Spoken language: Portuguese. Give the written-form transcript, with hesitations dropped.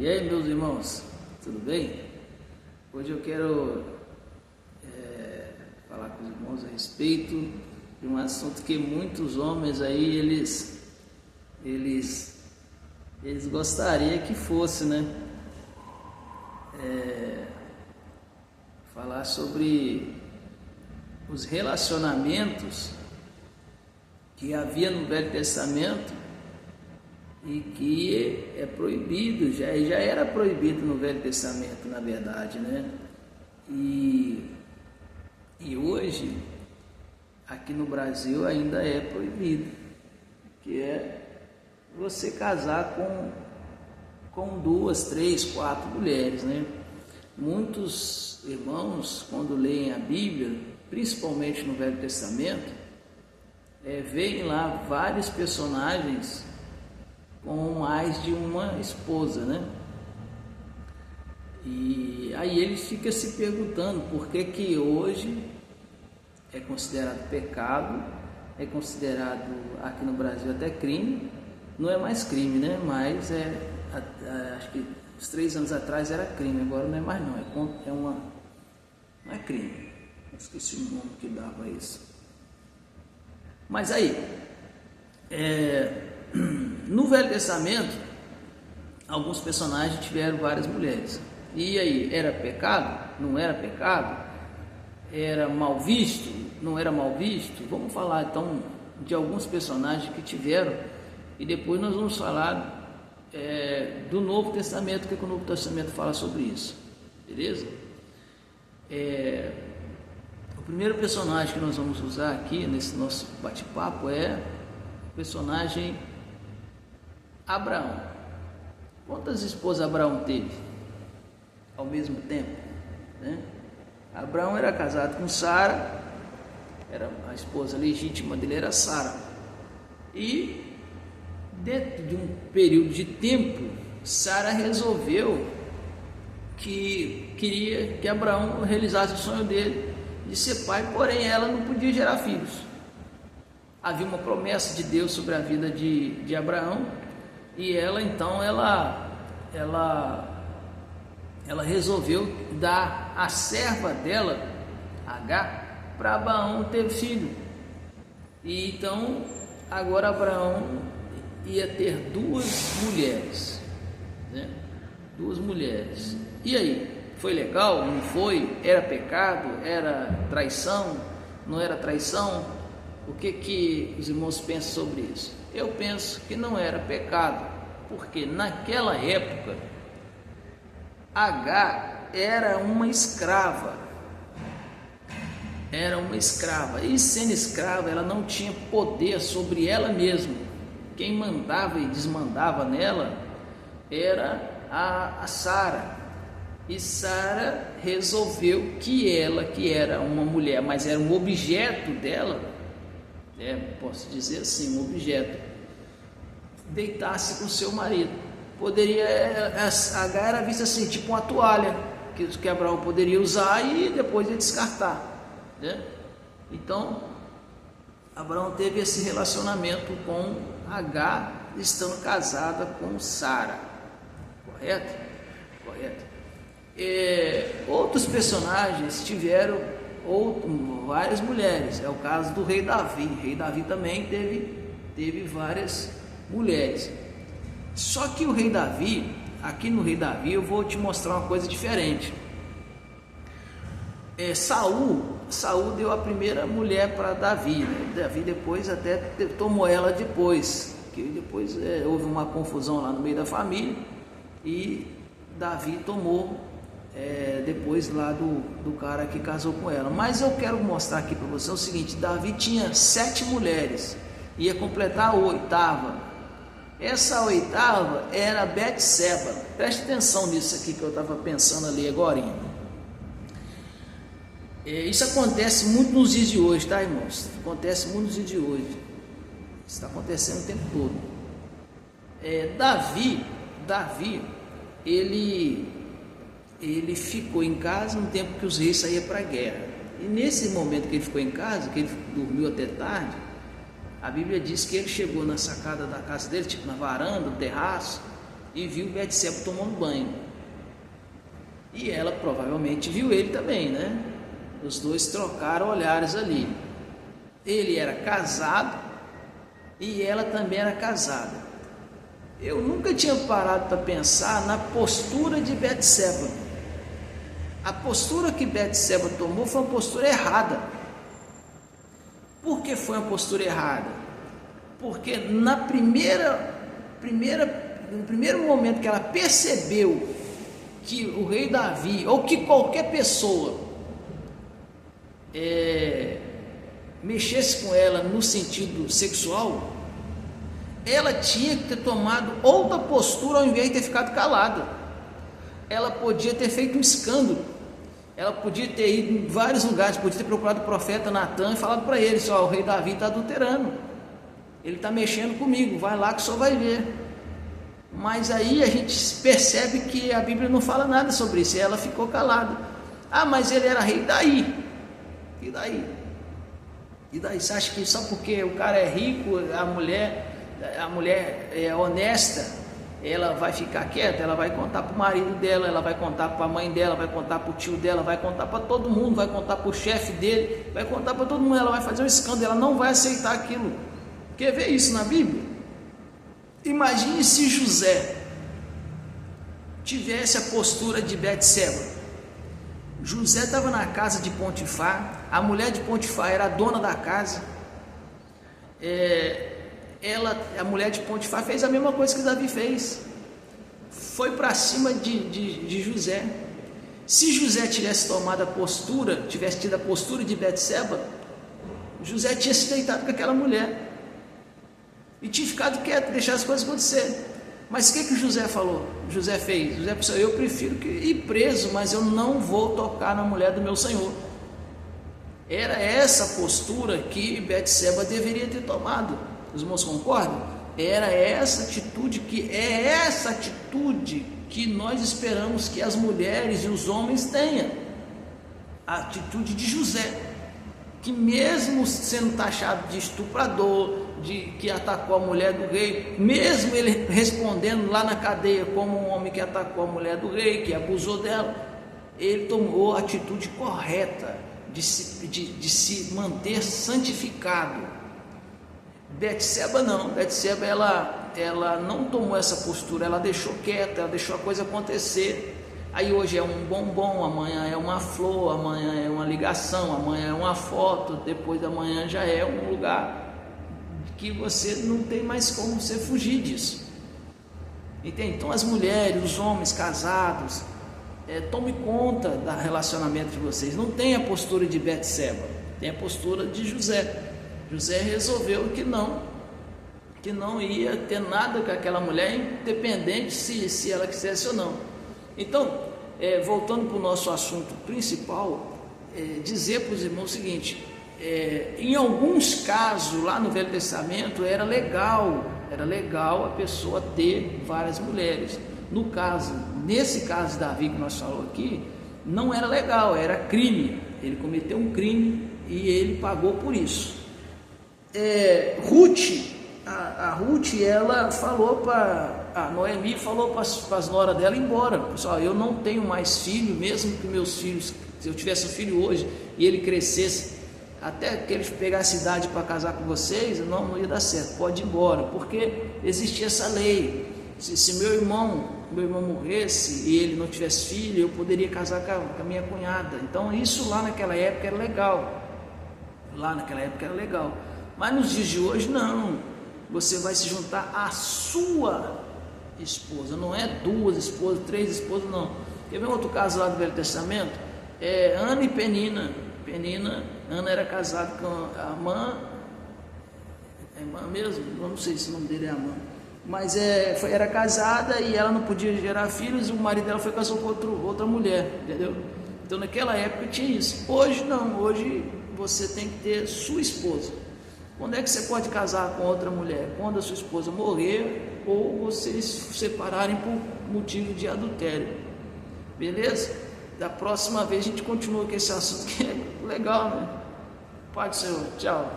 E aí, meus irmãos, tudo bem? Hoje eu quero falar com os irmãos a respeito de um assunto que muitos homens aí, eles gostariam que fosse, né? Falar sobre os relacionamentos que havia no Velho Testamento e que é proibido, já era proibido no Velho Testamento, na verdade, né? E hoje, aqui no Brasil, ainda é proibido, que é você casar com 2, 3, 4 mulheres, né? Muitos irmãos, quando leem a Bíblia, principalmente no Velho Testamento, veem lá vários personagens com mais de uma esposa, né? E aí ele fica se perguntando por que hoje é considerado pecado, é considerado aqui no Brasil até crime. Não é mais crime, né? Mas acho que uns 3 anos atrás era crime, agora não é mais não, não é crime. Esqueci o nome que dava isso. Mas aí, no Velho Testamento, alguns personagens tiveram várias mulheres. E aí, era pecado? Não era pecado? Era mal visto? Não era mal visto? Vamos falar então de alguns personagens que tiveram, e depois nós vamos falar do Novo Testamento, que o Novo Testamento fala sobre isso, beleza? O primeiro personagem que nós vamos usar aqui nesse nosso bate-papo é o personagem Abraão. Quantas esposas Abraão teve ao mesmo tempo, né? Abraão era casado com Sara, a esposa legítima dele era Sara, e dentro de um período de tempo, Sara resolveu que queria que Abraão realizasse o sonho dele de ser pai, porém ela não podia gerar filhos. Havia uma promessa de Deus sobre a vida de Abraão, e ela então resolveu dar a serva dela, Agar, para Abraão ter filho. E então agora Abraão ia ter 2 mulheres, né? 2 mulheres. E aí, foi legal? Não foi? Era pecado? Era traição? Não era traição? O que os irmãos pensam sobre isso? Eu penso que não era pecado, porque naquela época Agar era uma escrava. E sendo escrava, ela não tinha poder sobre ela mesma. Quem mandava e desmandava nela era a Sara. E Sara resolveu que ela, que era uma mulher, mas era um objeto dela, posso dizer assim, um objeto, deitasse com seu marido. Agar era vista assim, tipo uma toalha que Abraão poderia usar e depois ia descartar, né? Então Abraão teve esse relacionamento com Agar, estando casada com Sara, correto? Outros personagens tiveram várias mulheres. É o caso do rei Davi. O rei Davi também teve várias mulheres. Só que o rei Davi, aqui no rei Davi, eu vou te mostrar uma coisa diferente. Saul deu a primeira mulher para Davi, né? Davi depois até tomou ela depois, que depois houve uma confusão lá no meio da família, e Davi tomou depois lá do cara que casou com ela. Mas eu quero mostrar aqui para você o seguinte: Davi tinha 7 mulheres, ia completar a 8ª. Essa 8ª era Betseba. Preste atenção nisso aqui que eu estava pensando ali agora. Isso acontece muito nos dias de hoje, tá, irmãos? Acontece muito nos dias de hoje. Isso está acontecendo o tempo todo. Davi, ele ficou em casa no tempo que os reis saíam para a guerra. E nesse momento que ele ficou em casa, que ele dormiu até tarde, a Bíblia diz que ele chegou na sacada da casa dele, tipo na varanda, no terraço, e viu Betseba tomando banho. E ela provavelmente viu ele também, né? Os dois trocaram olhares ali. Ele era casado e ela também era casada. Eu nunca tinha parado para pensar na postura de Betseba. A postura que Betseba tomou foi uma postura errada. Por que foi uma postura errada? Porque no primeiro momento que ela percebeu que o rei Davi, ou que qualquer pessoa mexesse com ela no sentido sexual, ela tinha que ter tomado outra postura ao invés de ter ficado calada. Ela podia ter feito um escândalo, ela podia ter ido em vários lugares, podia ter procurado o profeta Natan e falado para ele: o rei Davi está adulterando, ele está mexendo comigo, vai lá que o senhor vai ver. Mas aí a gente percebe que a Bíblia não fala nada sobre isso, e ela ficou calada. Ah, mas ele era rei, daí? E daí? E daí? Você acha que só porque o cara é rico, a mulher é honesta, ela vai ficar quieta? Ela vai contar para o marido dela, ela vai contar para a mãe dela, vai contar para o tio dela, vai contar para todo mundo, vai contar para o chefe dele, vai contar para todo mundo, ela vai fazer um escândalo, ela não vai aceitar aquilo. Quer ver isso na Bíblia? Imagine se José tivesse a postura de Betseba. José estava na casa de Potifar, a mulher de Potifar era a dona da casa. A mulher de Potifar fez a mesma coisa que Davi fez, foi para cima de José. Se José tivesse tomado a postura, tivesse tido a postura de Betseba, José tinha se deitado com aquela mulher e tinha ficado quieto, deixar as coisas acontecerem. Mas o que José falou? José fez? José pensou: eu prefiro ir preso, mas eu não vou tocar na mulher do meu senhor. Era essa postura que Betseba deveria ter tomado. Os irmãos concordam? Era essa atitude que nós esperamos que as mulheres e os homens tenham. A atitude de José, que mesmo sendo taxado de estuprador, de que atacou a mulher do rei, mesmo ele respondendo lá na cadeia como um homem que atacou a mulher do rei, que abusou dela, ele tomou a atitude correta de se manter santificado. Betseba não, Betseba ela não tomou essa postura, ela deixou quieta, ela deixou a coisa acontecer. Aí hoje é um bombom, amanhã é uma flor, amanhã é uma ligação, amanhã é uma foto, depois da manhã já é um lugar que você não tem mais como você fugir disso. Entende? Então as mulheres, os homens casados, tome conta do relacionamento de vocês. Não tem a postura de Betseba, tem a postura de José. José resolveu que não ia ter nada com aquela mulher, independente se ela quisesse ou não. Então, voltando para o nosso assunto principal, dizer para os irmãos o seguinte: em alguns casos lá no Velho Testamento era legal a pessoa ter várias mulheres. Nesse caso de Davi que nós falamos aqui, não era legal, era crime. Ele cometeu um crime e ele pagou por isso. A Ruth, ela falou para Noemi, falou para as noras dela ir embora. Pessoal, eu não tenho mais filho, mesmo que meus filhos, se eu tivesse um filho hoje e ele crescesse, até que eles pegassem idade para casar com vocês, não ia dar certo, pode ir embora, porque existia essa lei. Se meu irmão morresse e ele não tivesse filho, eu poderia casar com a minha cunhada. Então isso lá naquela época era legal, mas nos dias de hoje não. Você vai se juntar à sua esposa, não é 2 esposas, 3 esposas, não. Quer ver outro caso lá do Velho Testamento? Ana e Penina. Ana era casada com Amã, mesmo, não sei se o nome dele é Amã, mas era casada e ela não podia gerar filhos, e o marido dela foi casar com outra mulher, entendeu? Então naquela época tinha isso. Hoje não, hoje você tem que ter sua esposa. Quando é que você pode casar com outra mulher? Quando a sua esposa morrer ou vocês se separarem por motivo de adultério. Beleza? Da próxima vez a gente continua com esse assunto que é legal, né? Pai do Senhor, tchau.